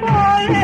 போல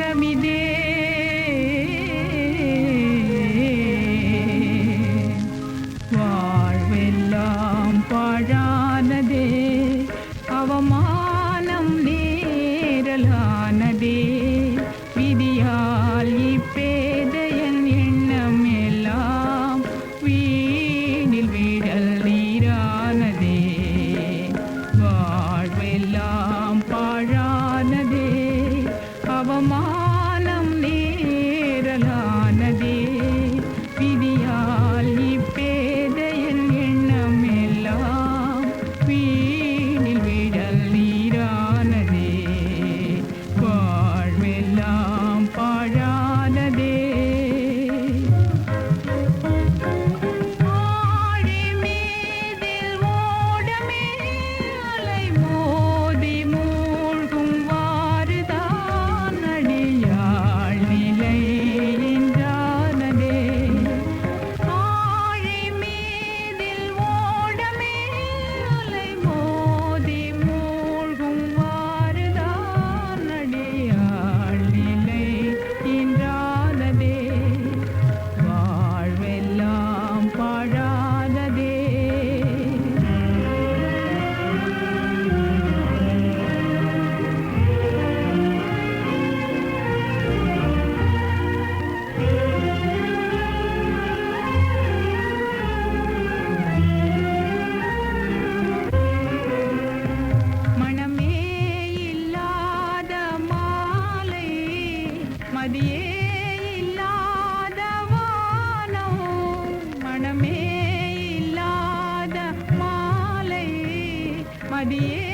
உலகமிதே வாழ்வெல்லாம் பாழானதே அவமானம் நேரலானதே விதியால் இப்பேதையன் எண்ணம் எல்லாம் வீணில் விழல் நீரானதே வாழ்வெல்லாம் பாழானதே அவமானம் நேரலானதே விதியால் இப்பேதையன் எண்ணம் எல்லாம் வீணில் விழல் நீரானதே வாழ்வெல்லாம் பாழானதே ஆழி மீதில் ஓடமே அலை மோதி மூழ்கும் வாறுதான் அடியாள் நிலை என்றானதே ஆழி மீதில் ஓடமே அலை மோதி மூழ்கும் வாறுதான் அடியாள் நிலை என்றானதே வாழ்வெல்லாம் பாழானதே மனமே இல்லாத மாலை மதியே இல்லாத வானம் மனமே இல்லாத மாலை மதியே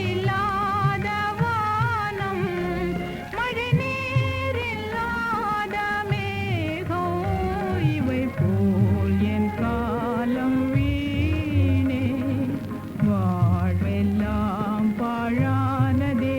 இல்லாத வானம் மழை நீர் இல்லாத மேகம் இவை போல் என் காலம் வீணே வாழ்வெல்லாம் பாழானதே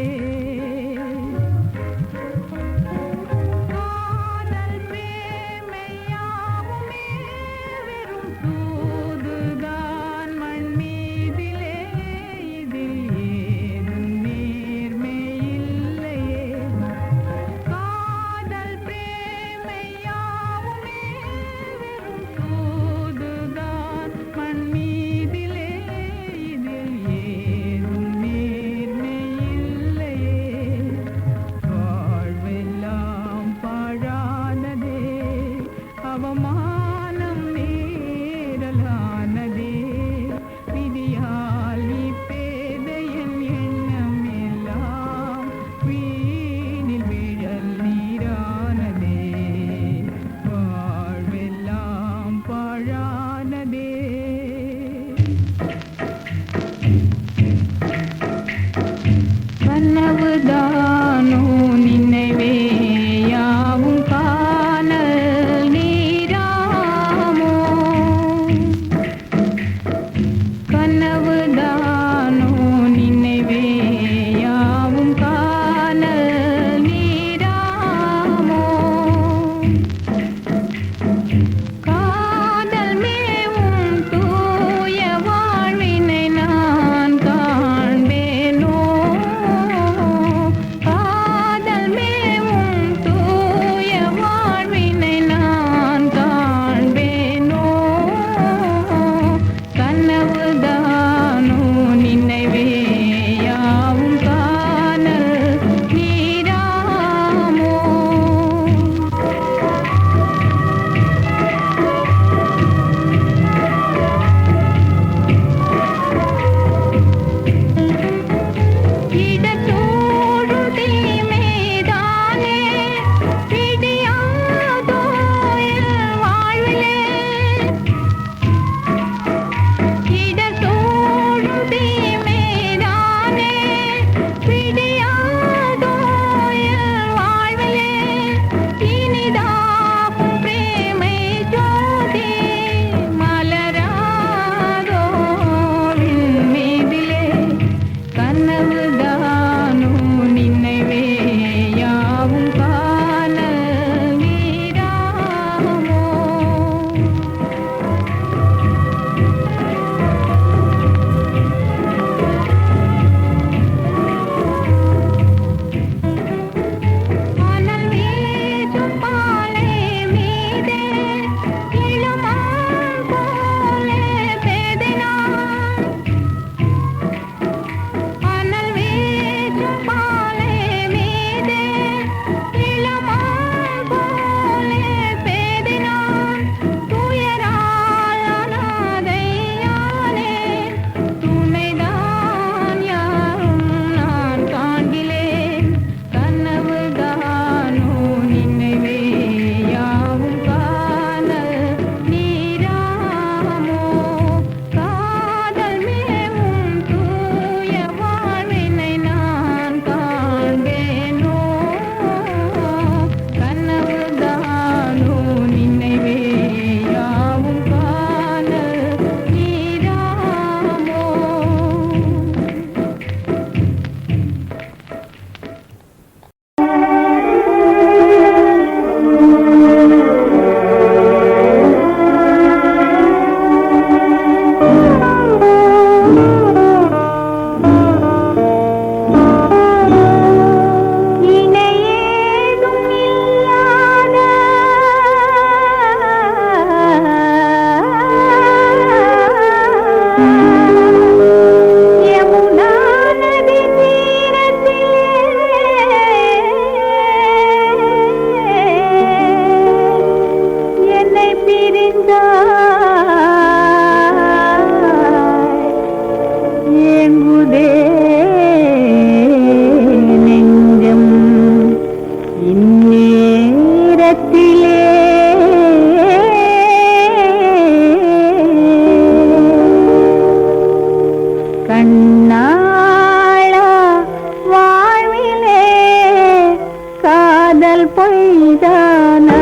காதல் பொய்தானா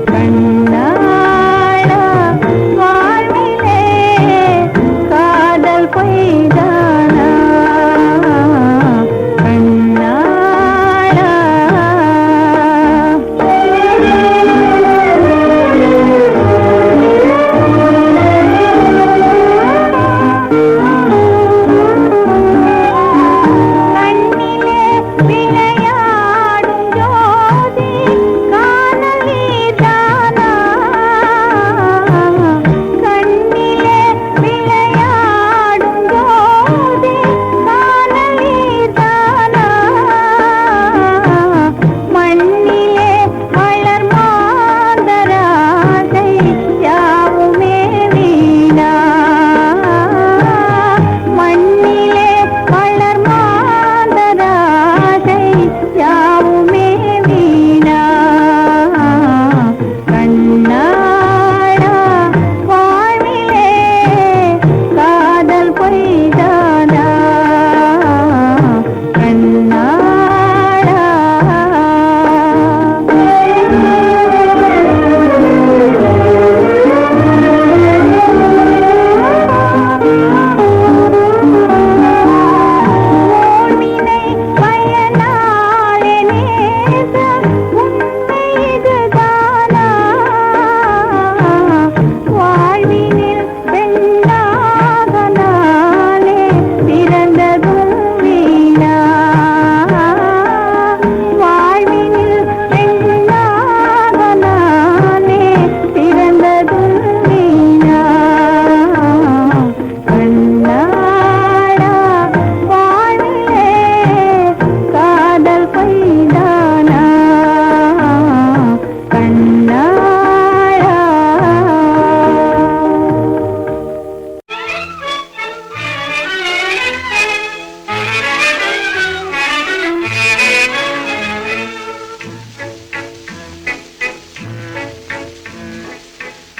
கண்ணாளா வாழ்விலே காதல் பொய்தானா கண்ணாளா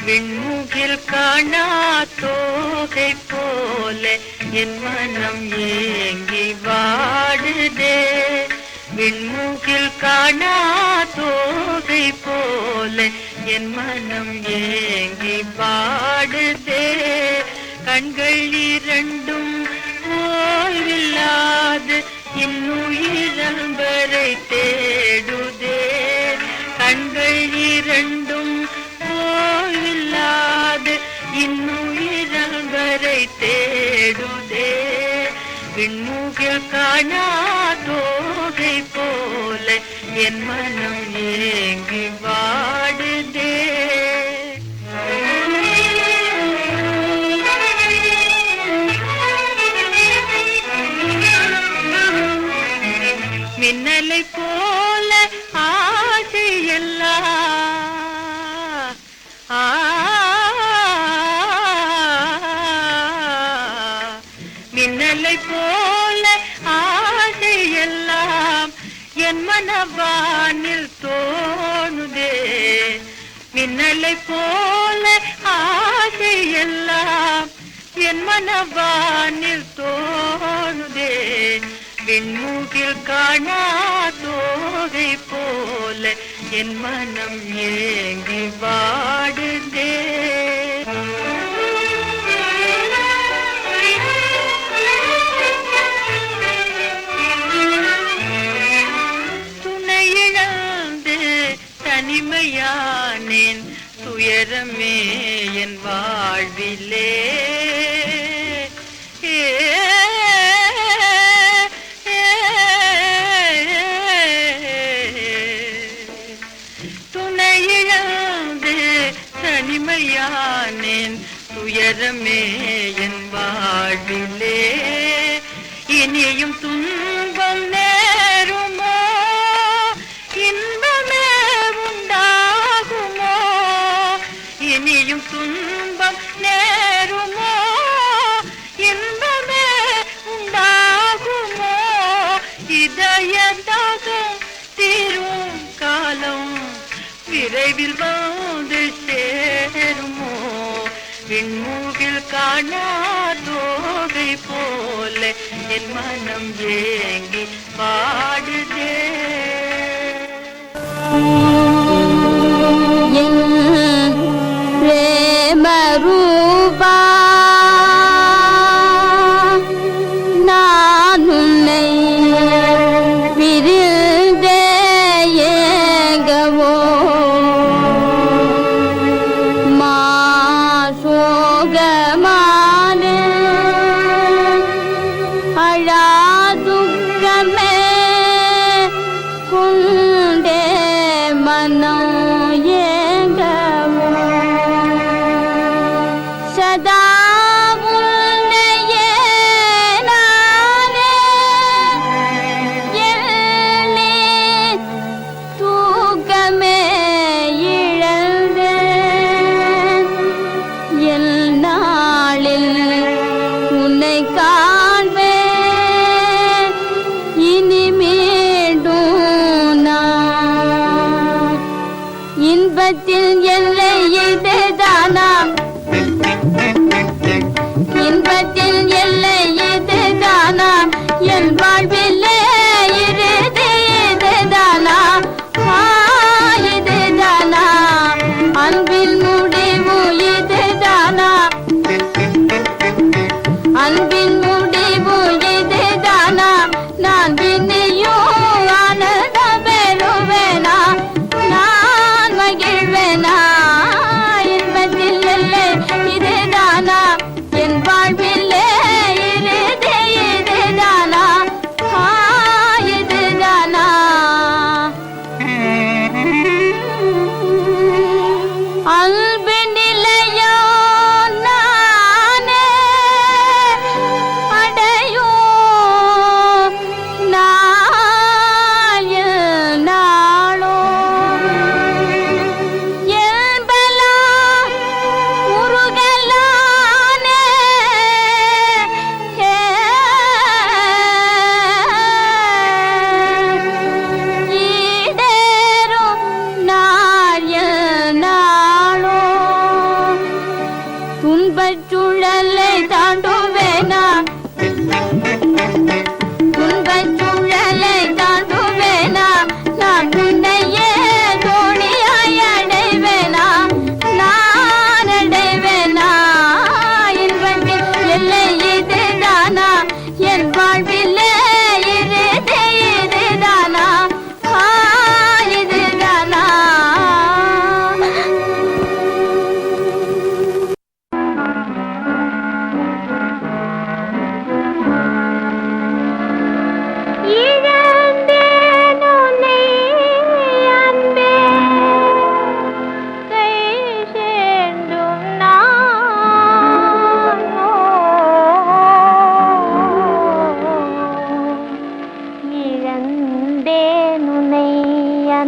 விண்முகில் காணா தோகை போல என் மனம் ஏங்கி வாடுதே. விண்முகில் காணா தோகை போல என் மனம் ஏங்கி வாடுதே. கண்கள் இரண்டும் ஓய்வில்லாது இன்னுயிரம்பரை தேடுதே. கண்கள் இரண்டும் ஓய்வில்லாது இன்னுயிரம்பரை தேடுதே. விண்முகில் காணா தோகை போல என் மனம் ஏங்கி வாடுதே. மின்னலை போல ஆசையெல்லாம் மின்னலை போல ஆசையெல்லாம் என் மனவானில் தோணுதே. மின்னலை போல ஆசையெல்லாம் என் மனவானில் தோணுதே. விண்முகில் காணா தோகை போல என் மனம் ஏங்கி வாடுதே. துணையிழந்து தனிமையானேன் துயரமே என் வாழ்விலே. துணையிழந்து தனிமையானேன் துயரமே என் வாழ்விலே. இனியும் துன்பம் நேருமோ இன்பமே உண்டாகுமோ. இனியும் துன்பம் நேருமோ இன்பமே உண்டாகுமோ. இதயதாகம் தீரும் காலம் விரைவில் வந்து சேருமோ. விண்முகில் காணா தோகை போல என் மனம் ஏங்கி பாடுதே.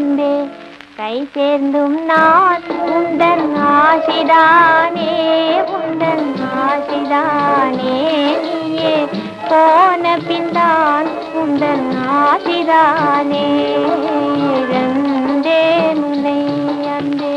அன்பே கை சேர்ந்தும் நான் உந்தன் ஆசிதானே உந்தன் ஆசிதானே நீயே போன பின்தான் உந்தன் ஆசிதானே இழந்தே முனை அன்பே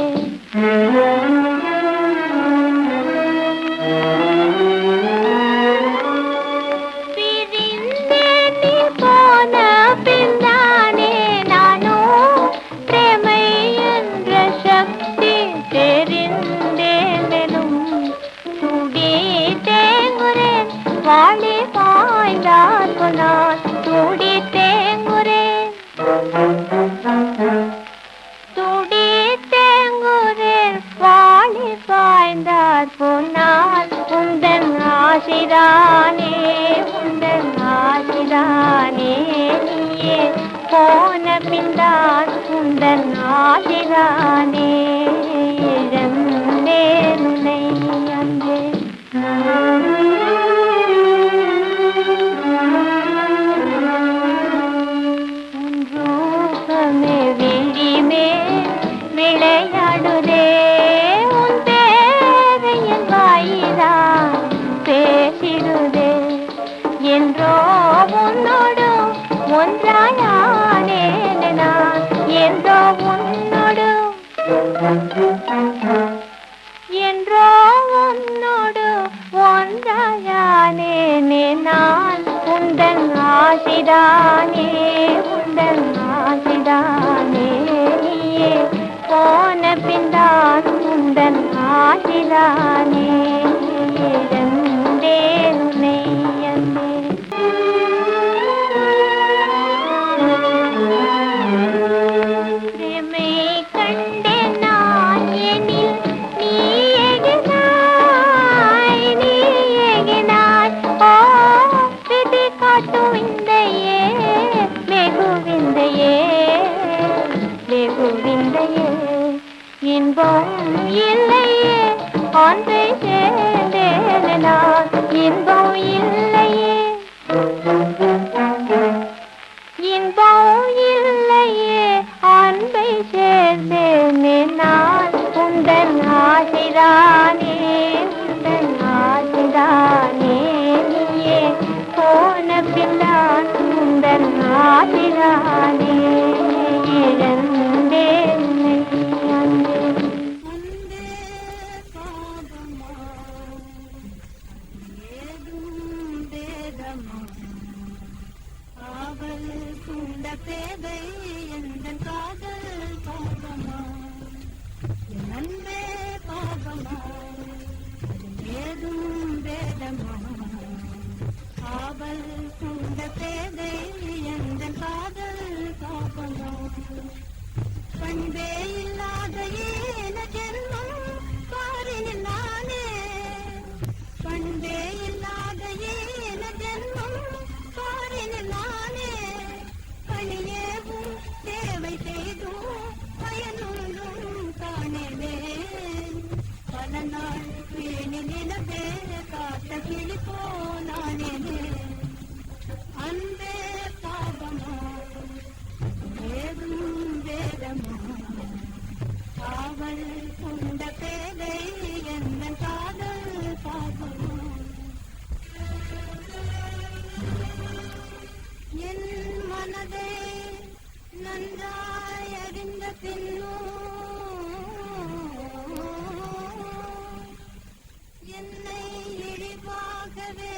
வாழி பாய்ந்தார் போனார் துடி தேங்குரேன் வாழி பாய்ந்தார் போனார் உந்தன் ஆசிதானே உந்தன் ஆசிதானே நீயே போன பின்தான் உந்தன் ஆசிதானே இழந்தே நுனை அன்பே விளையாடுதே உன் தேவையின் வாயிதான் பேசிடுதே என்றோ உன்னோடு ஒன்றாயானே நான் என்றோ உன்னோடு ஒன்றாயானே நான் உந்தன் ஆசிதானே உந்தன் ஆசிதானே நீயே போன பின்தான் உந்தன் ஆசிதானே இழந்தே உன்னை அன்பே பிரமை கண்டே நான் எனில் நீ எகினாய் ஓ விதி காட்டும் விந்தையே வெகு விந்தையே வெகு விந்தையே இன்பம் இல்லையே ஒன்றை சேர்ந்தேன் நான் இன்பம் இல்லையே இன்பம் இல்லையே அன்பை சேர்ந்தேன் நான் உந்தன் ஆசிதானே உந்தன் ஆசிதானே நீயே போன பின்தான் உந்தன் ஆசிதானே இழந்தே பேதை எந்தன் காதல் பாபமா நன்பே பாபமா ஏதும் வேதமா ஆவல் கொண்ட பேதை எந்தன் காதல் பாபமா பண்பே இல்லாத ஏன ஜென்மம் பாரினில் நானே பண்பே இல்லாத ஏன ஜென்மம் பாரினில் நானே பணியேவும் தேவை செய்தும் பயனுள்ளும் காணவே பல நாள் பேணி நிலவே காத்த கிளி போனானே அன்பே பாபமா ஏதும் வேதமா காவல் கொண்ட பேதை எந்த காதல் பாபமா என் மனதை நன்றாய் அறிந்த பின்னோ என்னை இழிவாகவே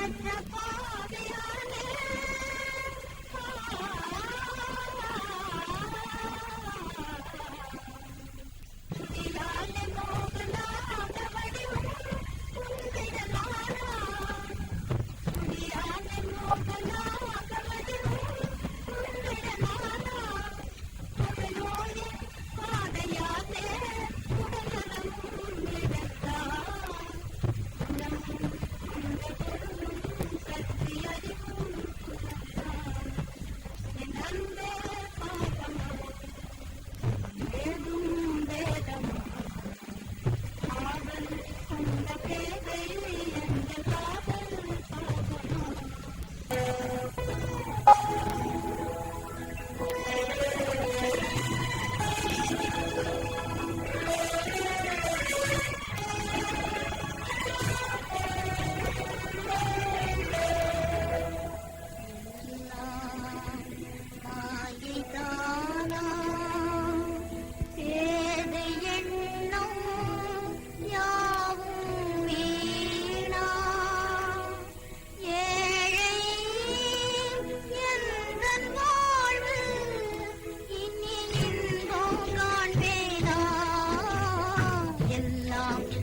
பற்ற பாதையானே மோகனாக வடிவம் உன்னிடமானா மோகனாக வடிவம் உன்னிடமானா அவனோயே பாதையானே உடனலம் உன்னிடத்தான்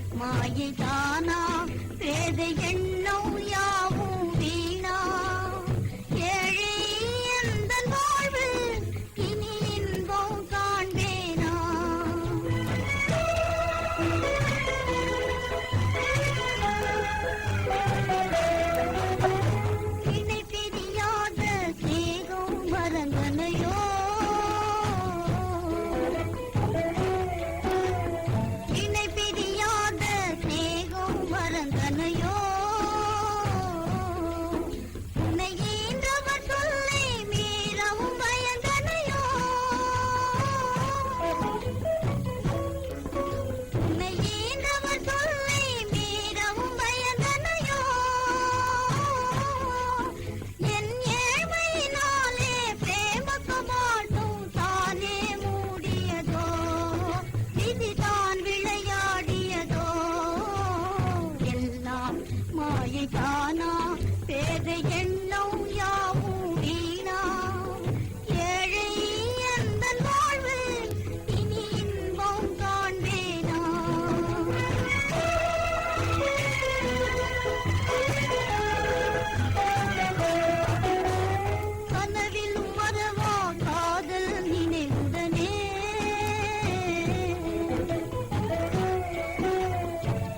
மாயிதானா பேதை எண்ணம் யாவும் வீணா ஏழை எந்தன் வாழ்வு இனி இன்பம் காண்பேனா இணை பிரியாத சேகம் மறந்தனையோ இணை பிரியாத சேகம் மறந்தனையோ உன்னை ஈன்றவர் சொல்லை மீறவும் பயந்தனையோ உன்னை ஈன்றவர் சொல்லை மீறவும் பயந்தனையோ என் ஏழ்மையினாலே பிரேமக்கு மாட்டும் தானே மூடியதோ விதிதான் விளையாடியதோ எல்லாம் மாயைதானா பேதை எண்ணம் யாவும் வீணா ஏழை எந்தன் வாழ்வு இனி இன்பம் காண்பேனா கனவிலும் மறவா காதல் நினைவுடனே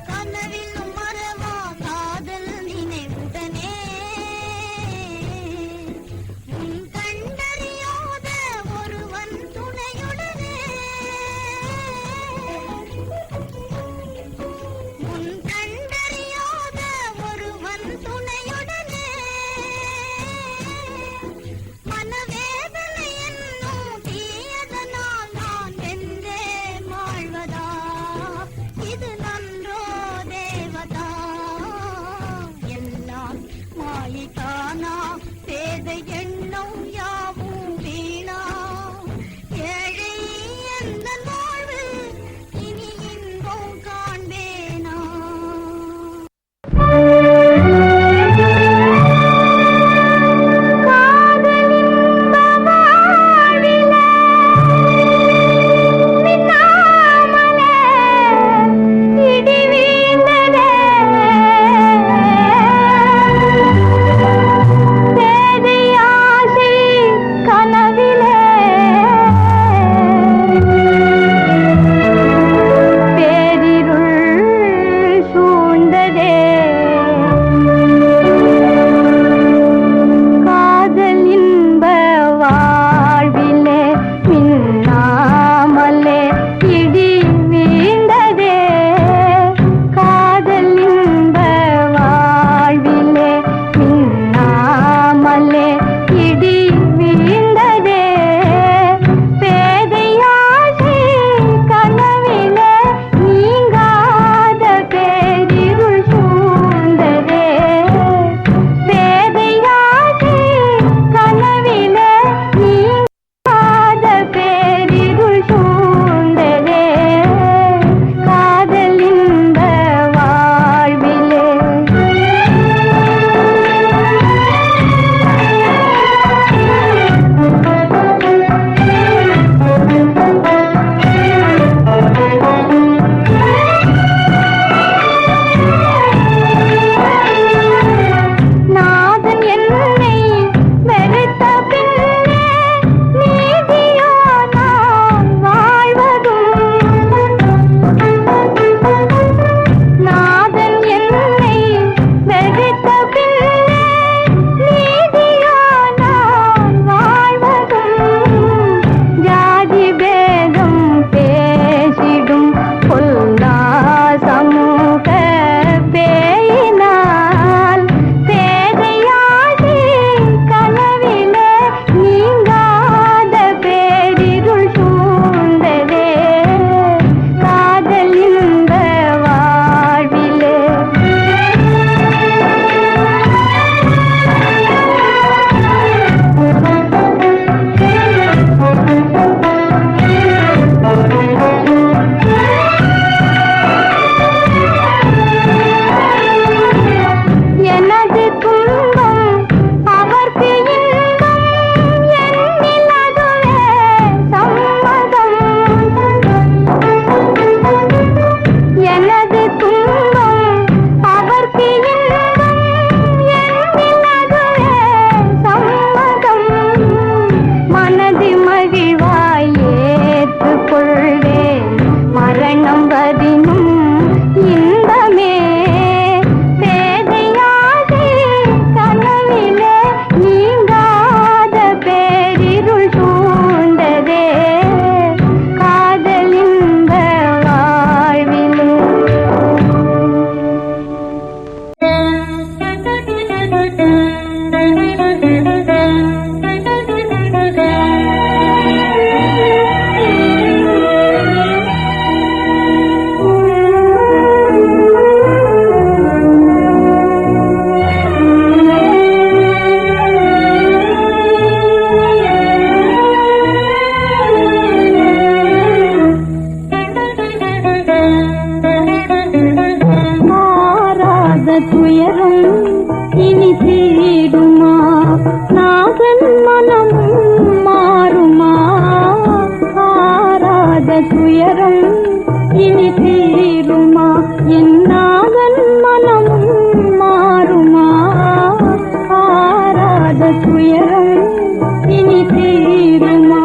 கனவிலும் மறவா காதல் நினைவுடனே துயரம் இனி தீருமா? நாகன் மனம் மாறுமா? ஆராத துயரம் இனி தீருமா? என் நாகன் மனம் மாறுமா? ஆராத துயரம் இனி தீருமா?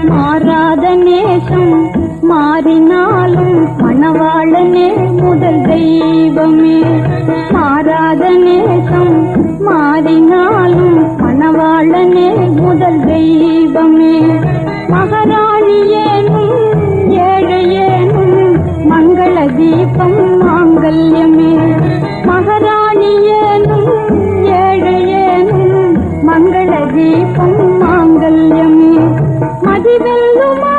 மாறாத நேசம் மாறினாலும் மணவாளனே முதல் தெய்வமே. மாறாத நேசம் மாறினாலும் மணவாளனே முதல் தெய்வமே. மகாராணியேனும் ஏழையேனும் மங்கள தீபம் மாங்கல்யமே. மகாராணியேனும் ஏழையேனும் மங்கள தீபம் மாங்கல்யமே. மதி வெல்லுமா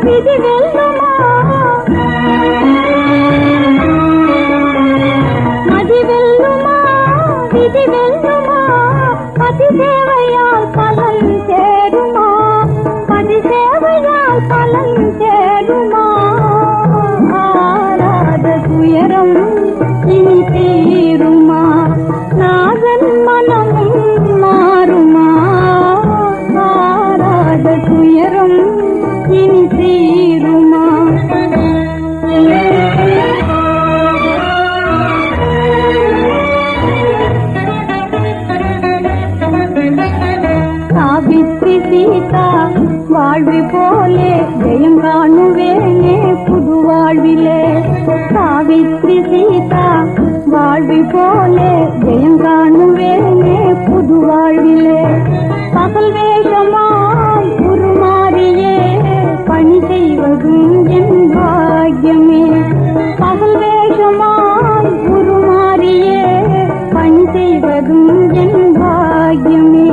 விதி வெல்லுமா? மதி வெல்லுமா விதி வெல்லுமா? பதி சேவையால் பலன் சேருமா? பதி சேவையால் பலன் சேருமா? ஆராத துயரம் இனி தீருமா? நாகன் மனமும் மாறுமா? ஆராத துயரம் இனி தீருமா? சாவித்ரி சீதா வாழ்வி போலே ஜெயம் காணுவேனே புது வாழ்விலே. சாவித்ரி சீதா வாழ்வி போலே ஜெயம் காணுவேனே புது வாழ்விலே. பகல் வேஷமாய் உருமாறியே பணி செய்வதும் என் பாக்கியமே. பகல் வேஷமாய் உருமாறியே பணி செய்வதும் என் பாக்கியமே.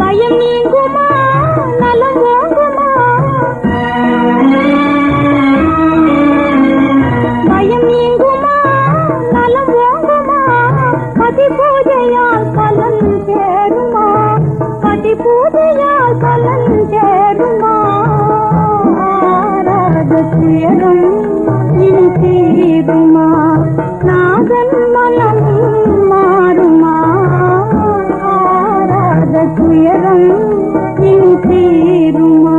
பயம் நீங்குமா நலம் ஓங்குமா? பயம் நீங்குமா நலம் ஓங்குமா? பதி பூஜையால் பலன் சேருமா? பதி பூஜையால் பலன் சேருமா? ஆராத துயரம் இனி தீருமா? நாகன் மனம் மாறுமா? ஆராத துயரம் இனி தீருமா?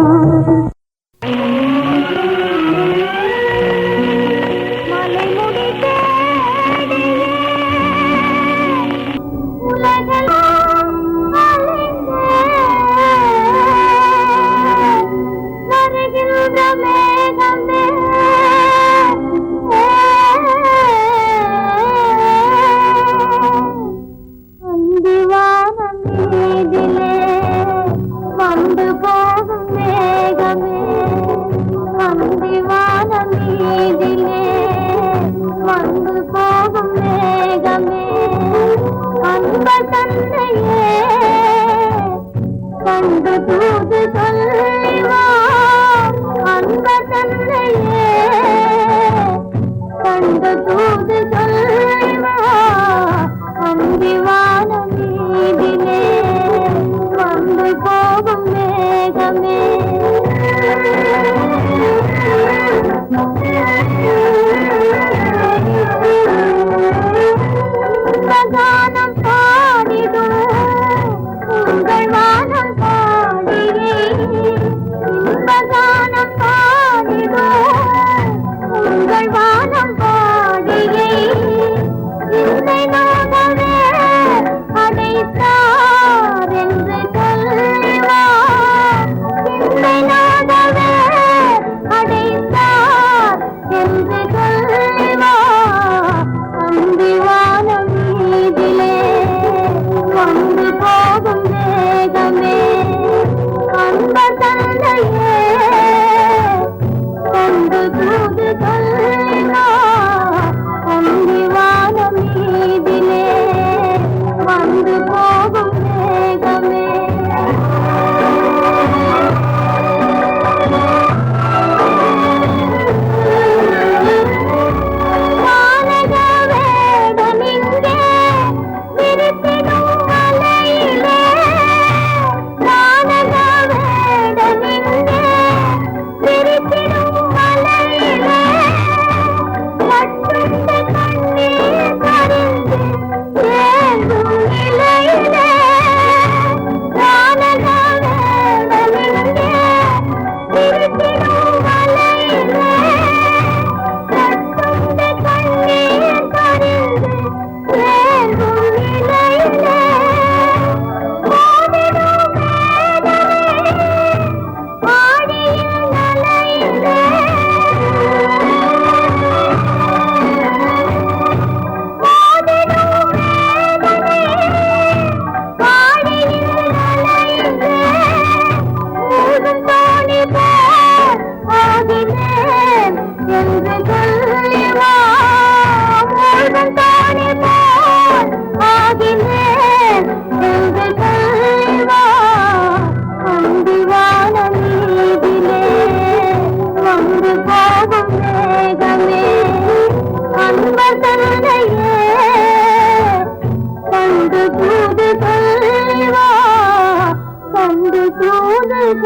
மலைமுடி தேடியே உலகெல்லாம் அலைந்தேன். வருகின்ற மேகமே அந்திவானம் மீதிலே வந்து போகும் மேகமே. அந்திவானம் மீதிலே வந்து போகும் மேகமே. அன்ப தன்னையே கண்டு தூது சொல்லிவா. அன்ப தன்னையே கண்டு தூது சொல்லிவா. அந்திவானம் மீதிலே வந்து போகும் மேகமே. கானம் பாடிடும் உங்கள் வானம் பாடியே. கானம் பாடிடும் உங்கள் வானம் பாடியே. இசை நோகவே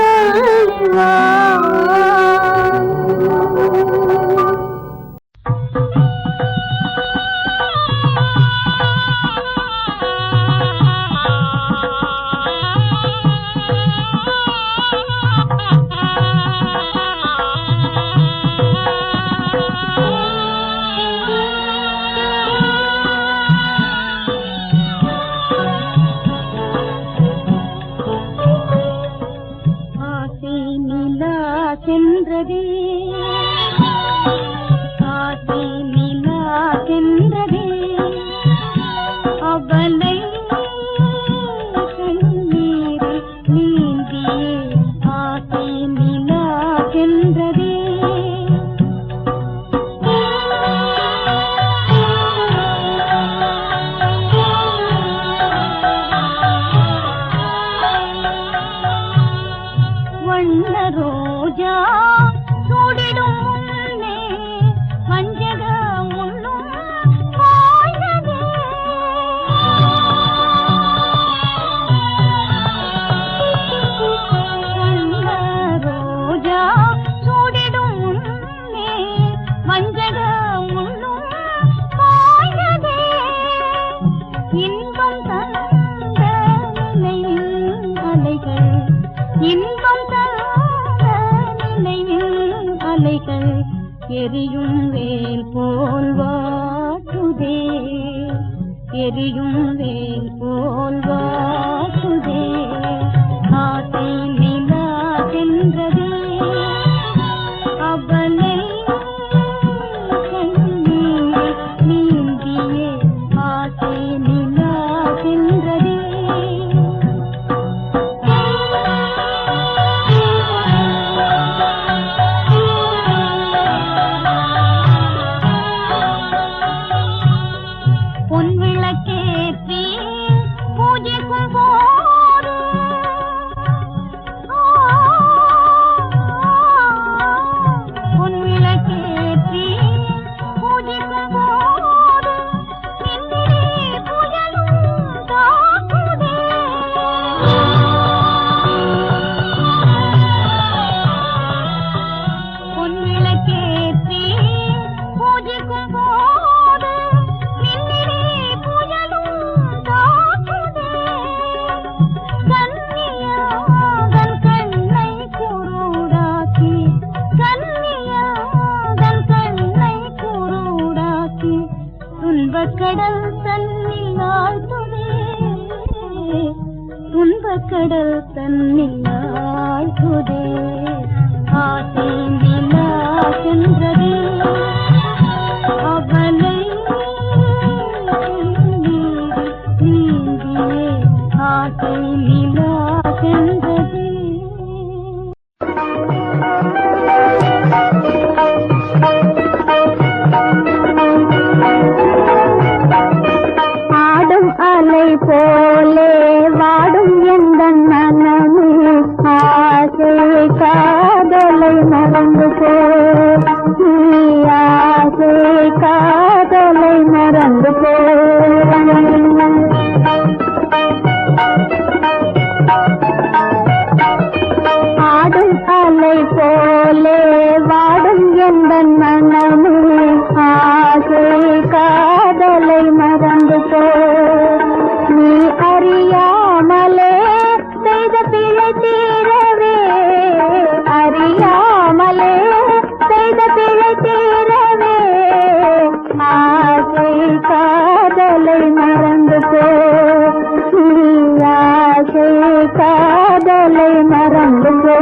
சொல்லி வா. எரியும் வேல் போல் வாட்டுதே, எரியும் வேல் போல் வாட்டுதே. ஆசை நிலா சென்றதே, அவளை கண்ணீர் நீந்தியே. ஆசை நிலா சென்றதே. துன்பக்கடல் தன்னில் ஆழ்த்துதே, துன்பக்கடல் தன்னில் ஆழ்த்துதே. ஆசை நிலா சென்றதே, அவளை நீந்தியே. ஆசை நிலா சென்றதே. அலை போலே வாடும் எந்தன் மனமே, ஆசை காதலை மறந்து போ. நீ ஆசை காதலை மறந்து போ. ஆடும் அலை போலே வாடும் எந்தன் மனமே, ஆசை காதலை மறந்து போ. நீ அறியாமலே செய்த பிழை தீரவே, அறியாமலே செய்த பிழை தீரவே. ஆசை காதலை மறந்து போ. நீ ஆசை காதலை மறந்து போ.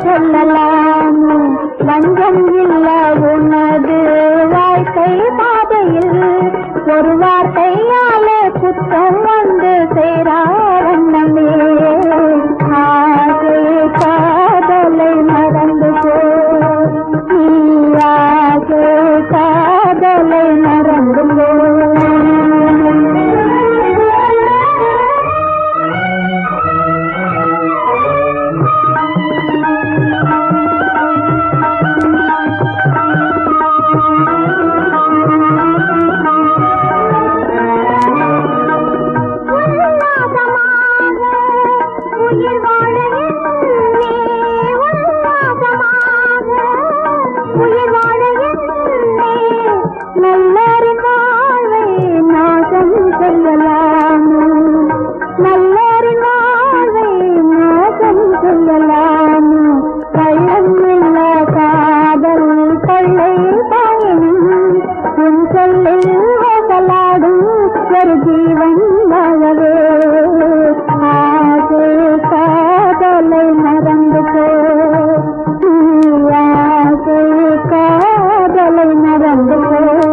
சொல்லலாம் வஞ்சம் இல்லா உனது வாழ்க்கை பாதையில் ஒரு வார்த்தையாலே குற்றம் வந்து சேராவண்ணமே ஆசை காதலை மறந்து போ நீ ஆசை காதலை மறந்து போ जीवन वाले आगे कादले मरंद को आगे कादले मरंद को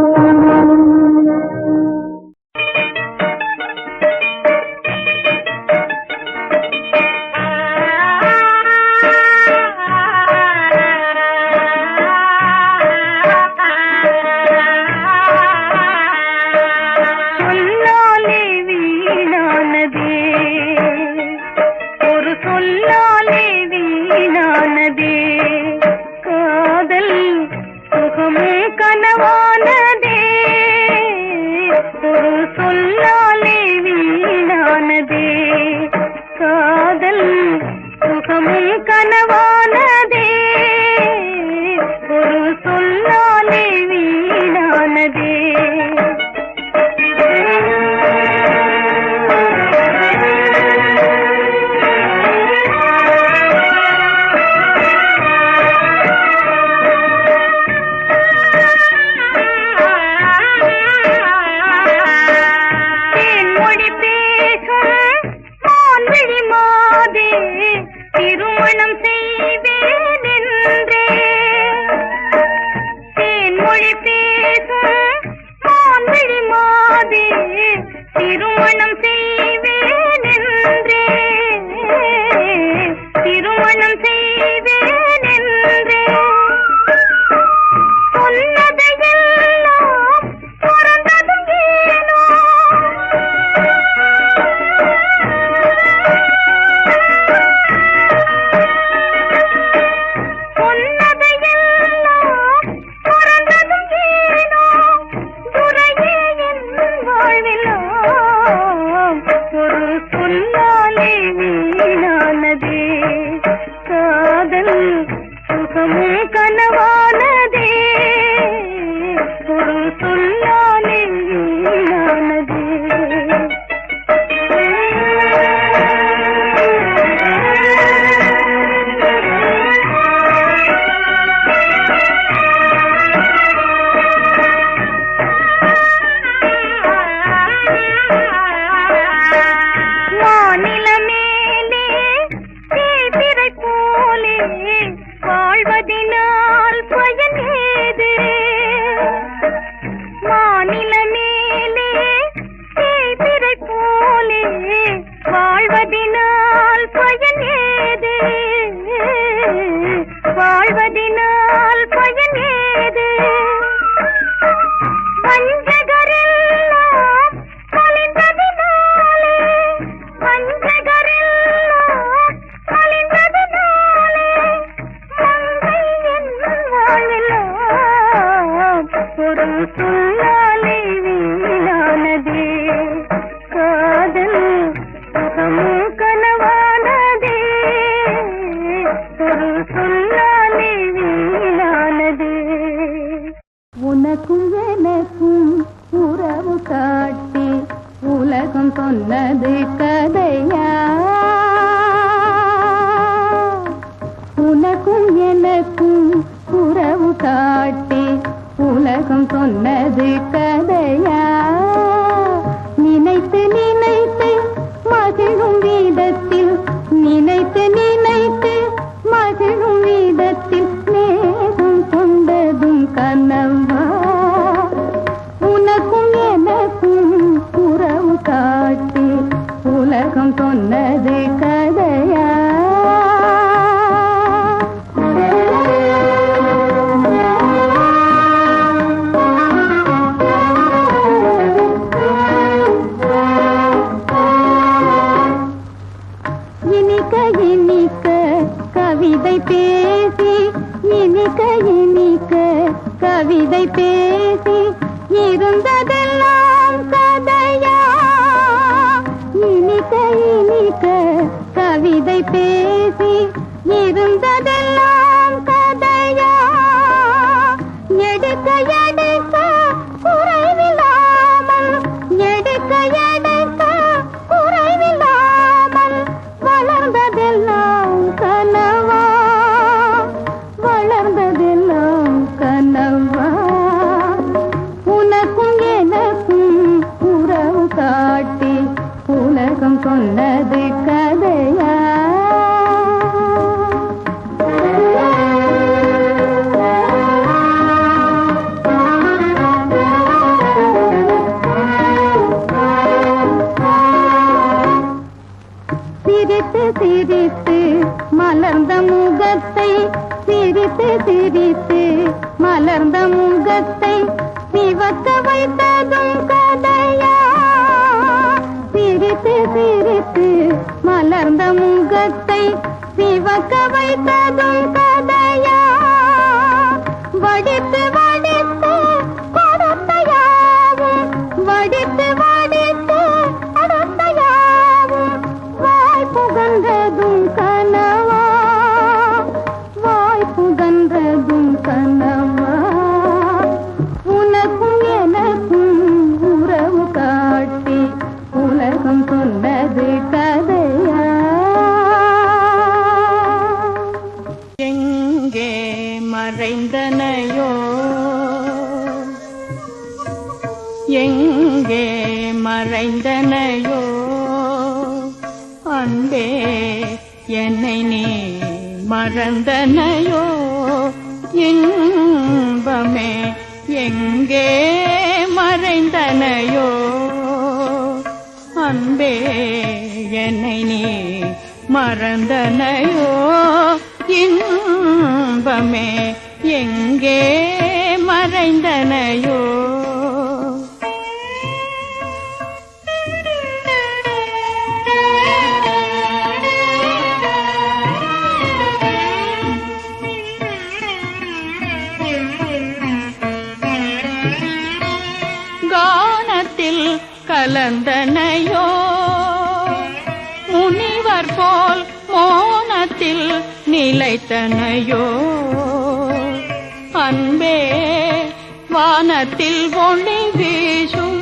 நினைத்து மகிழும் வீதத்தில் நேரம் கொண்ட கனவா உனக்கும் எனக்கும் உறவு காட்டி உலகம் சொன்னது கதையா இனிக்க இனிக்க கவிதை பேசி இனிக்க இனிக்க கவிதை பேசி இருந்ததெல்லாம் கதையா இனிக்க இனிக்க கவிதை பேசி இருந்ததெல்லாம் கதையா எடுக்க எடுக்க குறைவில்லாமல் எடுக்க எடுக்க குறைவில்லாமல் வளர்ந்ததெல்லாம் கனவா வளர்ந்ததெல்லாம் கனவா உனக்கும் எனக்கும் உறவு காட்டி உலகம் சொன்னது கதையா சிரித்து சிரித்து மலர்ந்த முகத்தை சிரித்து சிரித்து மலர்ந்த முகத்தை சிவக்க வைத்ததும் கதையா சிரித்து சிரித்து மலர்ந்த முகத்தை சிவக்க வைத்ததும் கதையா வடித்து வடித்து கொடுத்தையாவும் வடித்து வடித்து கொடுத்தையாவும் வாய் புகன்றதும் கனவா வாய் புகன்றதும் கனவா உனக்கும் எனக்கும் உறவு காட்டி உலகம் சொன்னது கதையா எங்கே மறைந்தனையோ எங்கே மறைந்தனையோ அன்பே என்னை நீ மறந்தனையோ இன்பமே எங்கே மறைந்தனையோ அன்பே என்னை நீ மறந்தனையோ இன்பமே எங்கே மறைந்தனையோ கானத்தில் கலந்தனையோ முனிவர் போல் மோனத்தில் நிலைத்தனையோ அன்பே வானத்தில் ஒளி வீசும்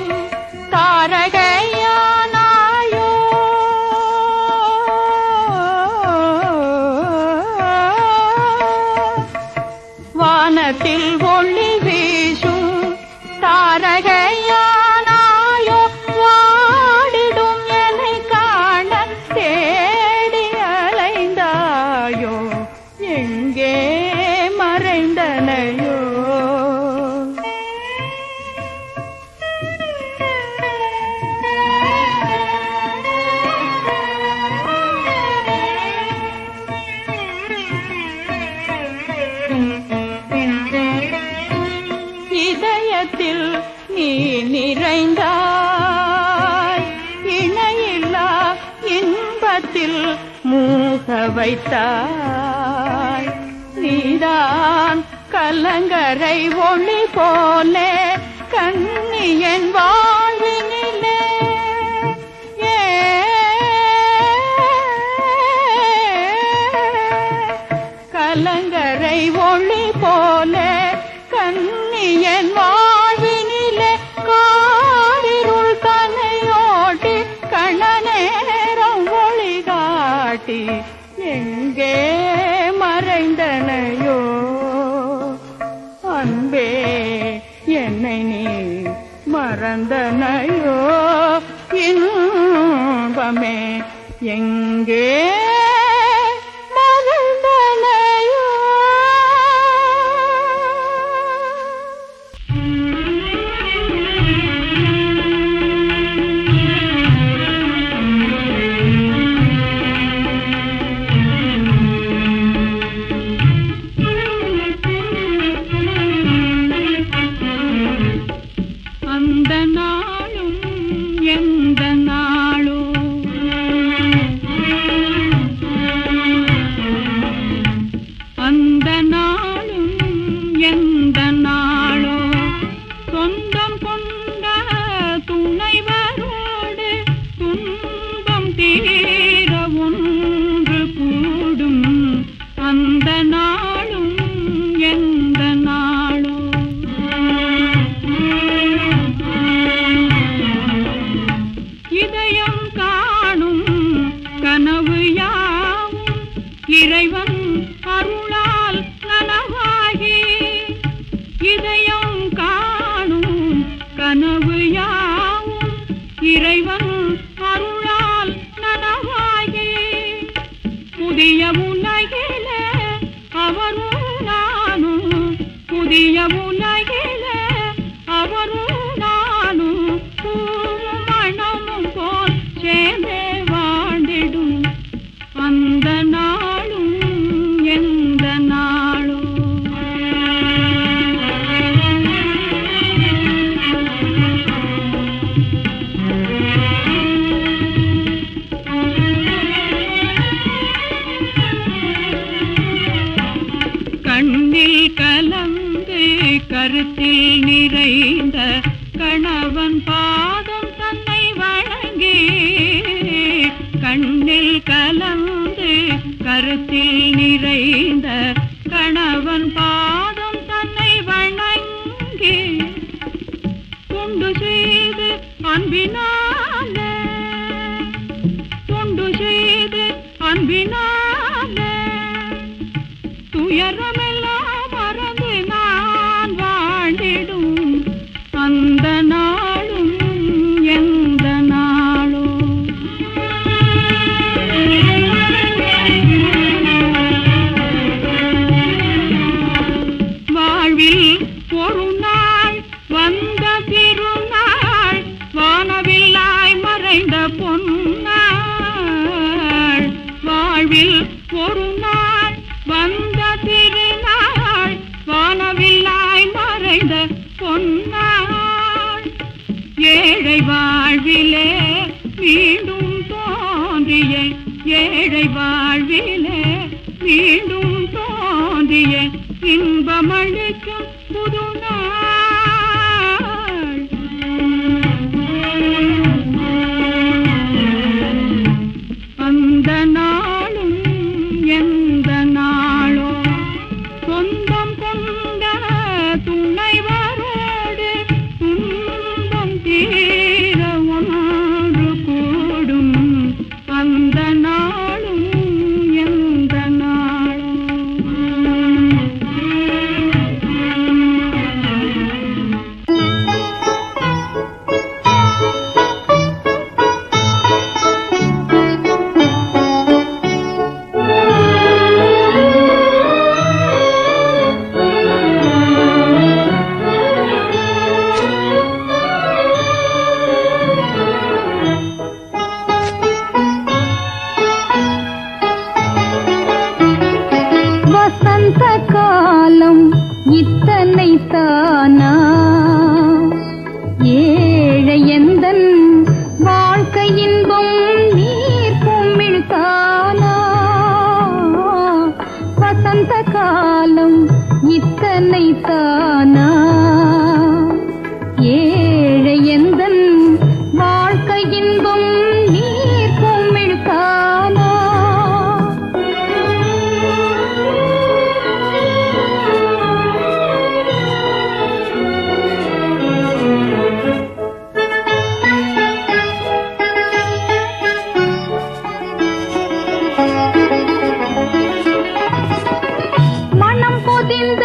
தாரகையானாயோ வானத்தில் ஒளி வீசும் தாரகையானாயோ வாடிடும் என்னை காண தேடி அலைந்தாயோ எங்கே மறைந்தனையோ இதயத்தில் நீ நிறைந்தாய் இணையில்லா இன்பத்தில் மூக வைத்தாய் நீதான் கலங்கரை ஒளி போலே கண்ணியன் வாழ்வினிலே கலங்கரை ஒளி போலே கண்ணியன் வாழ்வினிலே காரிருள் தனையோட்டி கணநேரம் ஒளி காட்டி எங்கே மறைந்தனையோ அன்பே என்னை நீ மறந்தனையோ இன்பமே எங்கே மறந்தனையோ கருத்தில் நிறைந்த கணவன் பாதம் தன்னை வணங்கி கண்ணில் கலந்து கருத்தில் நிறைந்த கணவன் பாதம் தன்னை வணங்கி தொண்டு செய்து அன்பினால தொண்டு செய்து அன்பினால துயரமெல்லாம் மறந்து நான் வாழ்ந்திடும் அந்த நாளும் எந்த நாளும் வாழ்வில் ஒரு நாள் வந்த திருநாள் வானவில்லாய் மறைந்த பொன்னாள் வாழ்வில் ஒரு நாள் வந்த திருநாள் வானவில்லாய் மறைந்த பொன்னாள் ஏழை வாழ்விலே மீண்டும் தோன்றிய ஏழை வாழ்விலே மீண்டும் தோன்றிய இன்பமளிக்கும் புது நாள் அந்த நாளும் எந்த நாளோ சொந்தம் கொண்ட துணைவரோடு துன்பம் தீர ஒன்று கூடும் அந்த நாளும் எந்த நாளோ வசந்த காலம் இத்தனை தானா ஏழை எந்தன் வாழ்க்கை இன்பம் நீர் குமிழ்தானா வசந்த காலம் இத்தனை தானா ஏழை எந்தன் வாழ்க்கை இன்பம் நீர் குமிழ்தானா மனம் பொதிந்த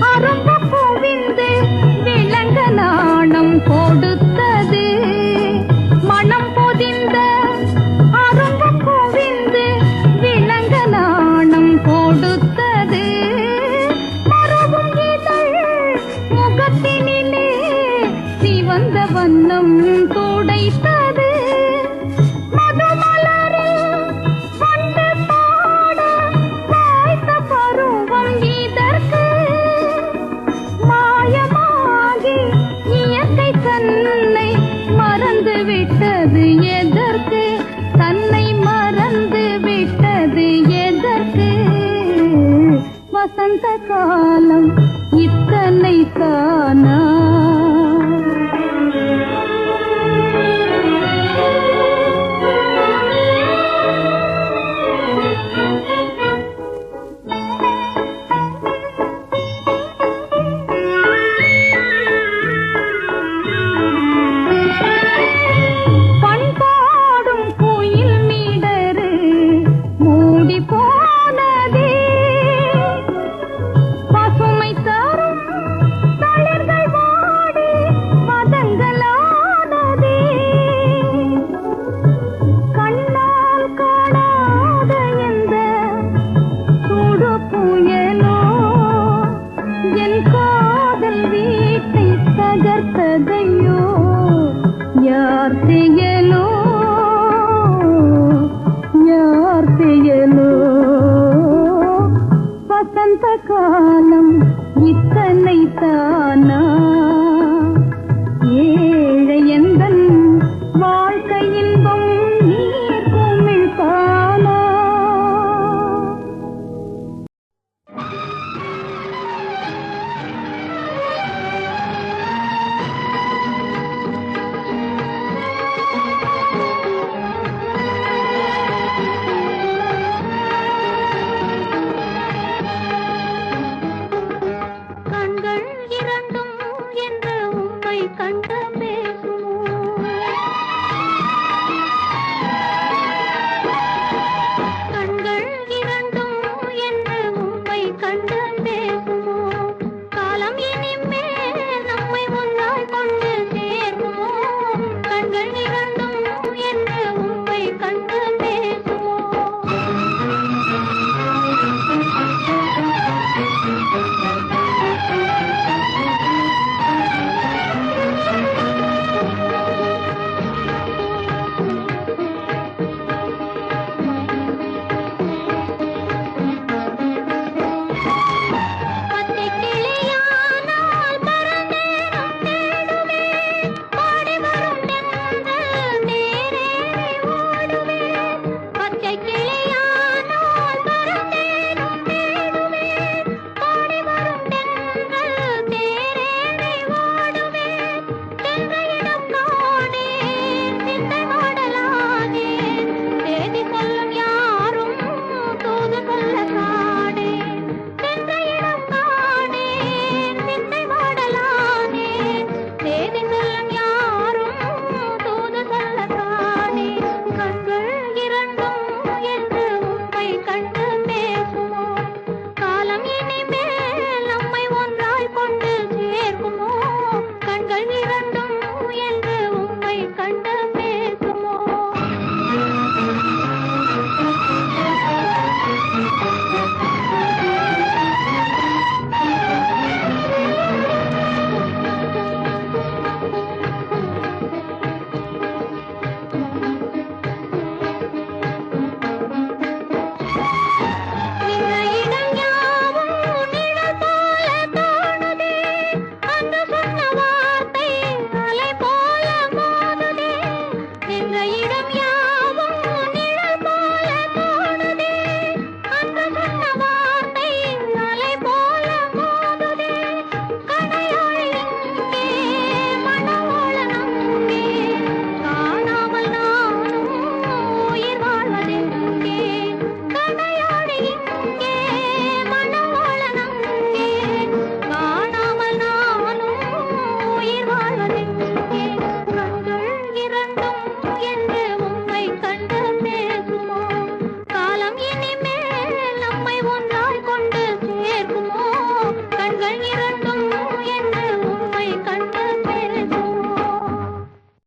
அரும்பு குவிந்து விளங்க நாணம் கொடுத்தது மனம் பொதிந்த அரும்பு குவிந்து விளங்க நாணம் கொடுத்தது மரபும் இதழ் முகத்தினிலே சிவந்த வண்ணம் துடைத்தது மதுமலரில் வந்து பாட வாய்த்த பருவம் இதற்கு மாயமாகி இயற்கை தன்னை மறந்து விட்டது எதற்கு தன்னை மறந்து விட்டது எதற்கு வசந்த காலம் இத்தனை தானா பண்பாடும் குயில் மீடரு மூடி போனதே பசுமை தரும் தளிர்கள் வாடி பதங்களானதே கண்ணால் காணாத எந்த சுடு புயலோ என் காதல் வீட்டை தகர்த்ததையோ யார் செயலோ யார் செயலோ வசந்த காலம் இத்தனை தானா